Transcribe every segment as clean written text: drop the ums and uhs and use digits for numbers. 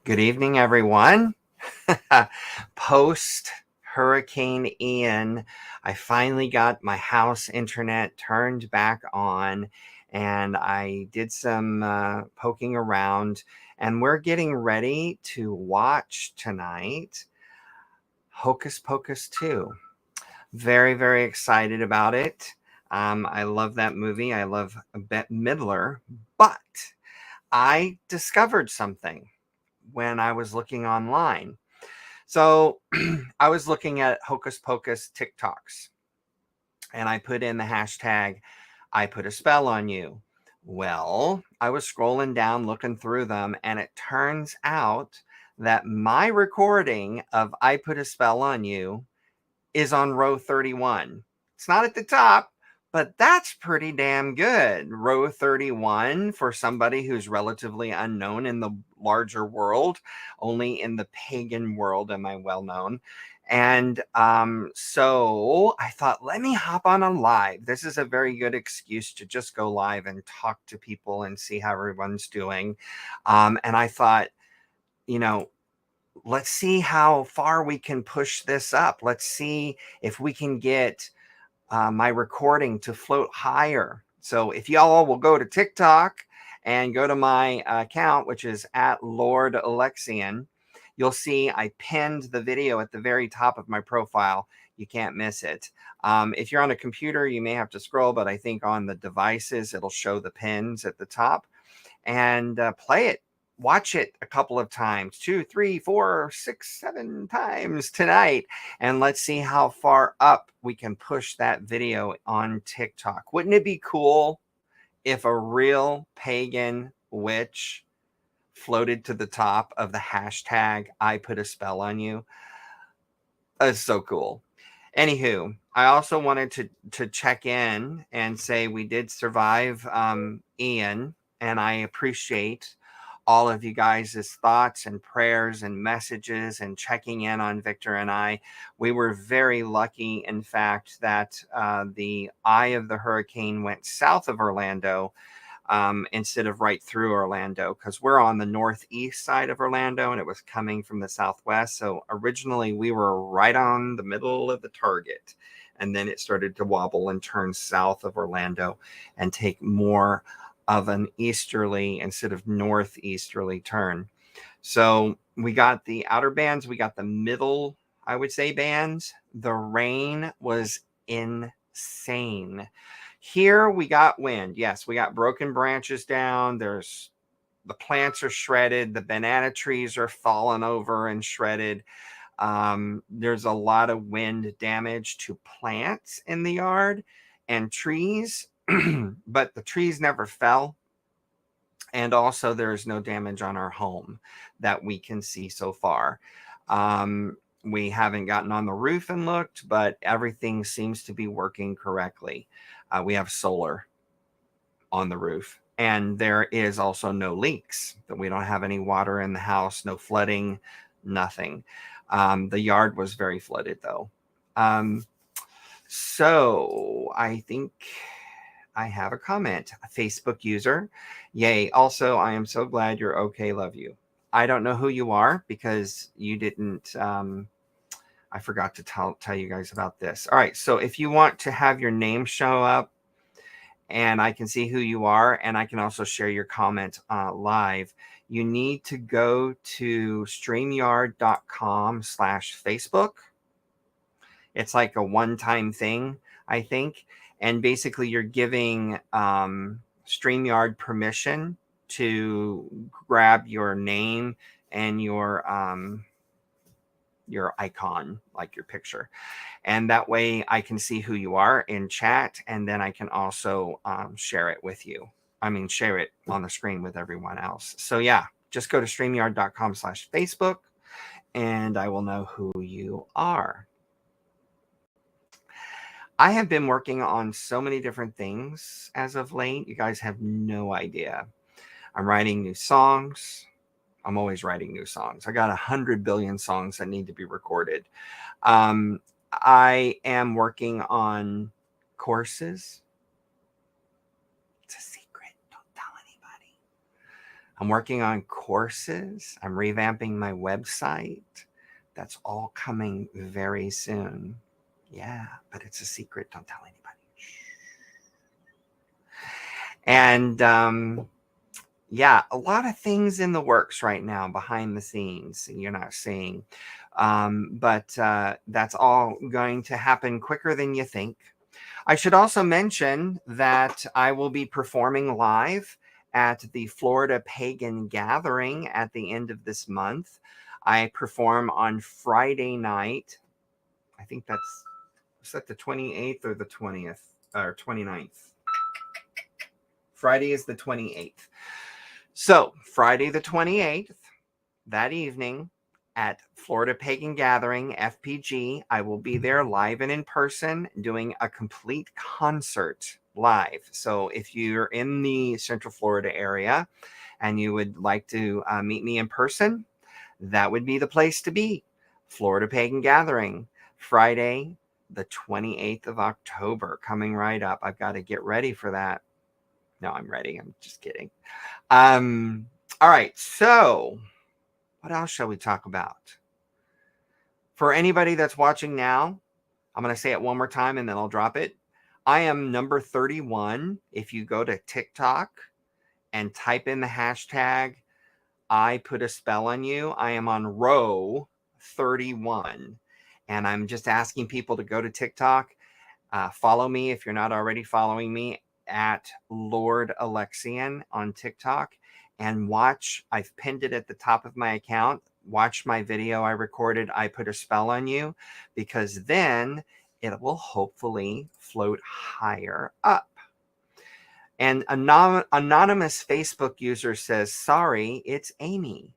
Good evening, everyone. Post Hurricane Ian, I finally got my house internet turned back on and I did some poking around, and we're getting ready to watch tonight Hocus Pocus 2. Very, very excited about it. I love that movie. I love Bette Midler, but I discovered something when I was looking online. So I was looking at Hocus Pocus TikToks and I put in the hashtag, I put a spell on you. Well, I was scrolling down looking through them, and it turns out that my recording of I Put a Spell on You is on row 31. It's not at the top, but that's pretty damn good. Row 31 for somebody who's relatively unknown in the larger world. Only in the pagan world am I well known. And so I thought, let me hop on a live. This is a very good excuse to just go live and talk to people and see how everyone's doing. And I thought, you know, let's see how far we can push this up. Let's see if we can get my recording to float higher. So if y'all will go to TikTok and go to my account, which is at Lord Alexian, you'll see I pinned the video at the very top of my profile. You can't miss it. If you're on a computer, you may have to scroll, but I think on the devices, it'll show the pins at the top. And play it. Watch it a couple of times, 2, 3, 4, 6, 7 times tonight. And let's see how far up we can push that video on TikTok. Wouldn't it be cool if a real pagan witch floated to the top of the hashtag I put a spell on you? That's so cool. Anywho, I also wanted to check in and say we did survive Ian, and I appreciate all of you guys' thoughts and prayers and messages and checking in on Victor and I. We were very lucky, in fact, that the eye of the hurricane went south of Orlando instead of right through Orlando, because we're on the northeast side of Orlando and it was coming from the southwest. So originally we were right on the middle of the target, and then it started to wobble and turn south of Orlando and take more of an easterly instead of northeasterly turn. So we got the outer bands, we got the middle, I would say, bands. The rain was insane. Here we got wind. Yes, we got broken branches down. There's the plants are shredded. The banana trees are falling over and shredded. There's a lot of wind damage to plants in the yard and trees, but the trees never fell. And also, there is no damage on our home that we can see so far. We haven't gotten on the roof and looked, but everything seems to be working correctly. We have solar on the roof, and there is also no leaks. That we don't have any water in the house, no flooding, nothing. The yard was very flooded, though. So I think I have a comment. A Facebook user. Yay. Also, I am so glad you're okay. Love you. I don't know who you are because you didn't. I forgot to tell you guys about this. All right. So if you want to have your name show up and I can see who you are, and I can also share your comment live, you need to go to StreamYard.com/Facebook. It's like a one-time thing, I think. And basically, you're giving StreamYard permission to grab your name and your icon, like your picture. And that way I can see who you are in chat, and then I can also share it with you. I mean, share it on the screen with everyone else. So yeah, just go to StreamYard.com/Facebook, and I will know who you are. I have been working on so many different things as of late. You guys have no idea. I'm writing new songs. I'm always writing new songs. I got 100 billion songs that need to be recorded. I am working on courses. It's a secret. Don't tell anybody. I'm working on courses. I'm revamping my website. That's all coming very soon. Yeah, but it's a secret. Don't tell anybody. And yeah, a lot of things in the works right now behind the scenes you're not seeing. But that's all going to happen quicker than you think. I should also mention that I will be performing live at the Florida Pagan Gathering at the end of this month. I perform on Friday night. I think is that the 28th or the 20th or 29th? Friday is the 28th. So, Friday the 28th, that evening at Florida Pagan Gathering, FPG, I will be there live and in person doing a complete concert live. So, if you're in the Central Florida area and you would like to meet me in person, that would be the place to be. Florida Pagan Gathering, Friday, the 28th of October, coming right up. I've got to get ready for that. No, I'm ready. I'm just kidding. All right. So, what else shall we talk about? For anybody that's watching now, I'm going to say it one more time and then I'll drop it. I am number 31. If you go to TikTok and type in the hashtag, I put a spell on you, I am on row 31. And I'm just asking people to go to TikTok, follow me if you're not already following me at Lord Alexian on TikTok, and watch. I've pinned it at the top of my account. Watch my video I recorded, I Put a Spell on You, because then it will hopefully float higher up. And anonymous Facebook user says, sorry, it's Amy.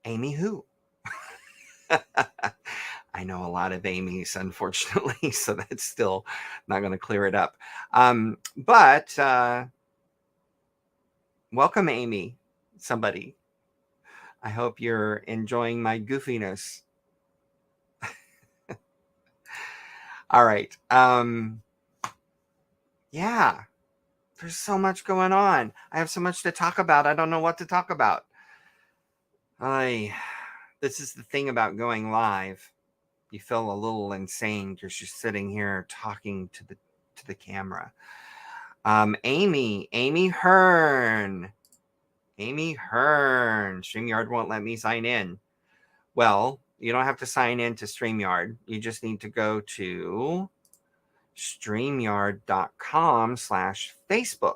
Amy who? I know a lot of Amy's, unfortunately, so that's still not going to clear it up. But welcome, Amy, somebody. I hope you're enjoying my goofiness. All right. Yeah, there's so much going on. I have so much to talk about. I don't know what to talk about. This is the thing about going live. You feel a little insane because you're sitting here talking to the camera. Amy Hearn. StreamYard won't let me sign in. Well, you don't have to sign in to StreamYard. You just need to go to StreamYard.com/Facebook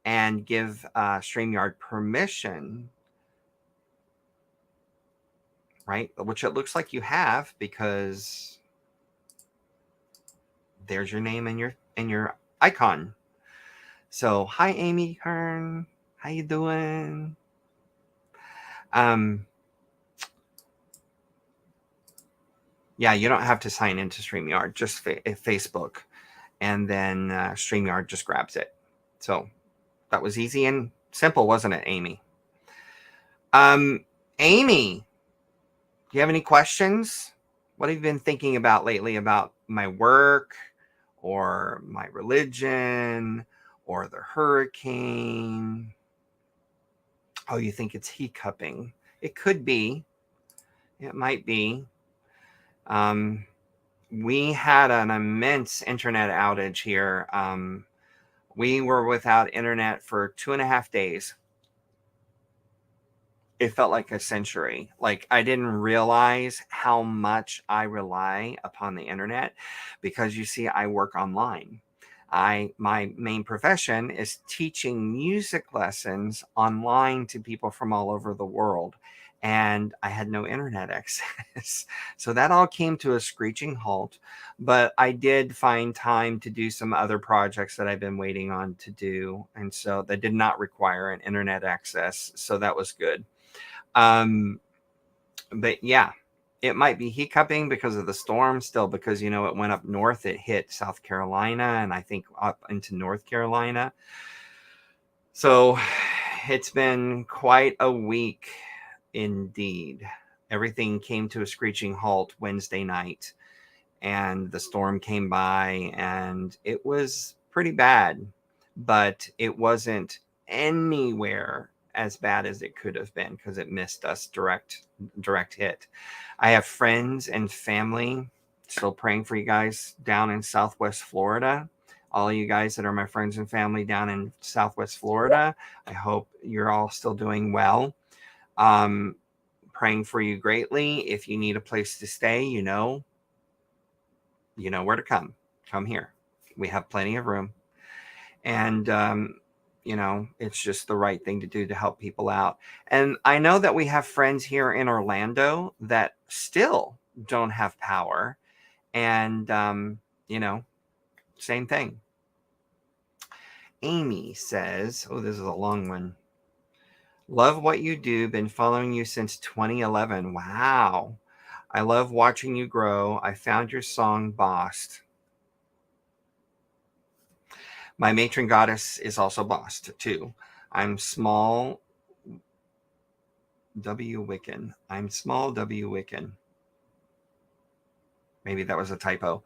and give StreamYard permission, right? Which it looks like you have, because there's your name and your icon. So, hi, Amy Hearn. How you doing? Yeah, you don't have to sign into StreamYard, just Facebook, and then StreamYard just grabs it. So that was easy and simple, wasn't it, Amy? Amy, do you have any questions? What have you been thinking about lately about my work or my religion or the hurricane? Oh, you think it's hiccuping? It could be. It might be. We had an immense internet outage here. We were without internet for 2.5 days. It felt like a century. Like, I didn't realize how much I rely upon the internet, because you see, I work online. My main profession is teaching music lessons online to people from all over the world, and I had no internet access. So that all came to a screeching halt, but I did find time to do some other projects that I've been waiting on to do, and so that did not require an internet access, so that was good. But yeah, it might be hiccuping because of the storm still, because, it went up north. It hit South Carolina and I think up into North Carolina. So it's been quite a week indeed. Everything came to a screeching halt Wednesday night, and the storm came by, and it was pretty bad, but it wasn't anywhere as bad as it could have been because it missed us direct hit. I have friends and family still praying for you guys down in Southwest Florida. All of you guys that are my friends and family down in Southwest Florida, I hope you're all still doing well. Praying for you greatly. If you need a place to stay, you know where to come. Come here. We have plenty of room. And, it's just the right thing to do to help people out. And I know that we have friends here in Orlando that still don't have power. And, same thing. Amy says, oh, this is a long one. Love what you do. Been following you since 2011. Wow. I love watching you grow. I found your song Bossed. My matron goddess is also bossed too. I'm small W Wiccan. I'm small W Wiccan. Maybe that was a typo.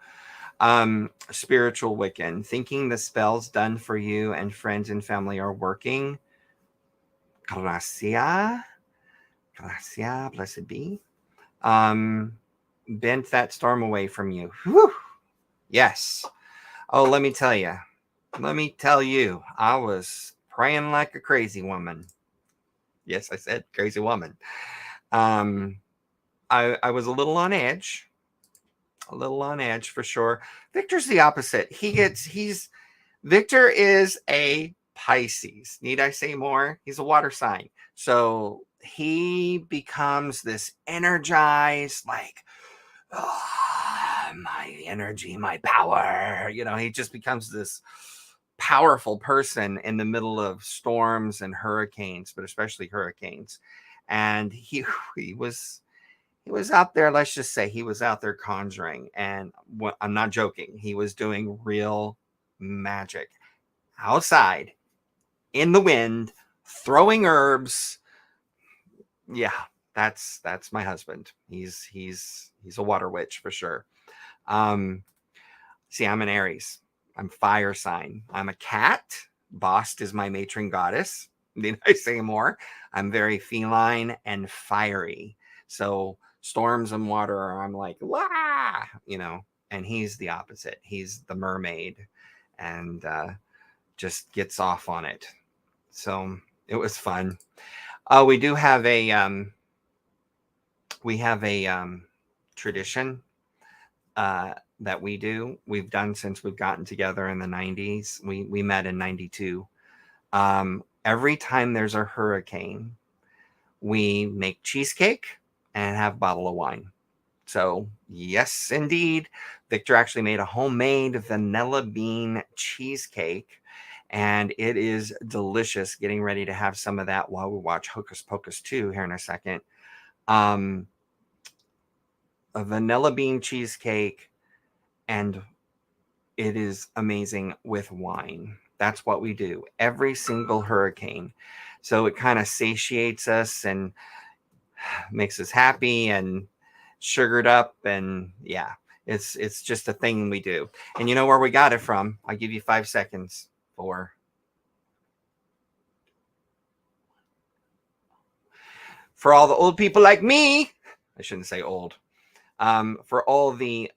Spiritual Wiccan. Thinking the spells done for you and friends and family are working. Gracia, blessed be. Bent that storm away from you. Whew. Yes. Oh, let me tell you, I was praying like a crazy woman. Yes, I said crazy woman. I was a little on edge for sure. Victor's the opposite. Victor is a Pisces. Need I say more? He's a water sign. So he becomes this energized, like, my energy, my power. He just becomes this powerful person in the middle of storms and hurricanes, but especially hurricanes. And he was out there. Let's just say he was out there conjuring, and I'm not joking. He was doing real magic outside in the wind, throwing herbs. Yeah, that's my husband. He's a water witch for sure. See, I'm an Aries. I'm fire sign. I'm a cat. Bossed is my matron goddess. Did I say more? I'm very feline and fiery. So storms and water, I'm like, wah, and he's the opposite. He's the mermaid and just gets off on it. So it was fun. We do have a tradition that we've done since we've gotten together in the 90s. We met in 92. Every time there's a hurricane, we make cheesecake and have a bottle of wine. So yes, indeed. Victor actually made a homemade vanilla bean cheesecake, and it is delicious. Getting ready to have some of that while we watch Hocus Pocus 2 here in a second. A vanilla bean cheesecake, and it is amazing with wine. That's what we do every single hurricane. So it kind of satiates us and makes us happy and sugared up. And yeah, it's just a thing we do. And you know where we got it from? I'll give you 5 seconds. For all the old people like me, I shouldn't say old. For all the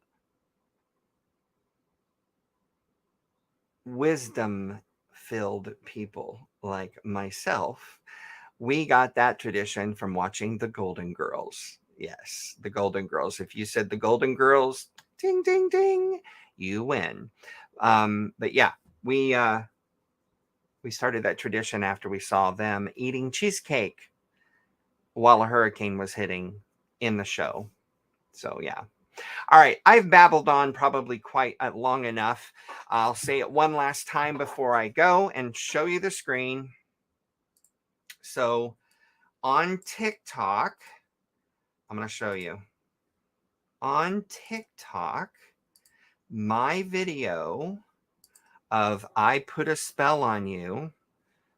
wisdom-filled people like myself, we got that tradition from watching the Golden Girls. Yes, the Golden Girls. If you said the Golden Girls, ding, ding, ding, you win. But yeah, we started that tradition after we saw them eating cheesecake while a hurricane was hitting in the show. So yeah. All right, I've babbled on probably quite long enough. I'll say it one last time before I go and show you the screen. So on TikTok, I'm going to show you. On TikTok, my video of I Put a Spell on You.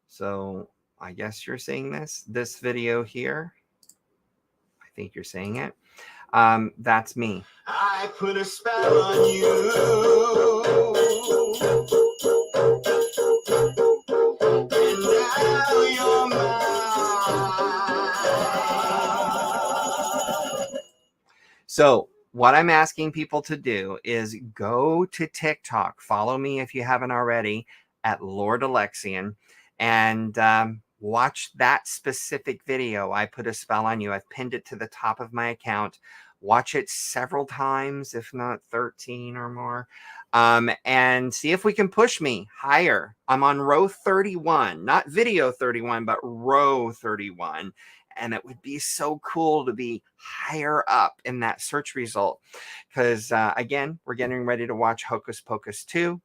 So I guess you're seeing this video here. I think you're seeing it. That's me. I put a spell on you. And So, what I'm asking people to do is go to TikTok. Follow me if you haven't already at Lord Alexian and watch that specific video. I put a spell on you. I've pinned it to the top of my account. Watch it several times, if not 13 or more, and see if we can push me higher. I'm on row 31, not video 31, but row 31. And it would be so cool to be higher up in that search result because, again, we're getting ready to watch Hocus Pocus 2.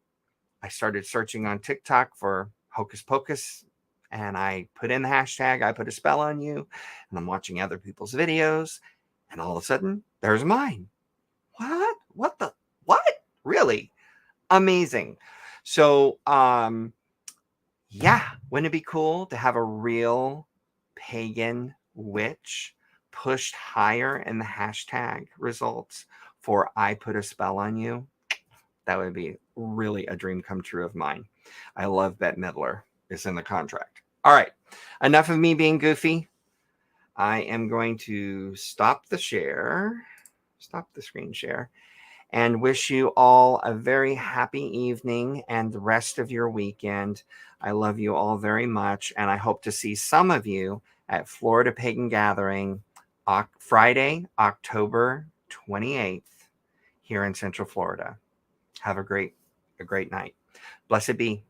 I started searching on TikTok for Hocus Pocus and I put in the hashtag, I put a spell on you, and I'm watching other people's videos. And all of a sudden, there's mine. What? What the? What? Really? Amazing. So, yeah, wouldn't it be cool to have a real pagan witch pushed higher in the hashtag results for I put a spell on you? That would be really a dream come true of mine. I love Bette Midler. It's in the contract. All right, enough of me being goofy. I am going to stop the screen share, and wish you all a very happy evening and the rest of your weekend. I love you all very much, and I hope to see some of you at Florida Pagan Gathering Friday, October 28th here in Central Florida. Have a great night. Blessed be.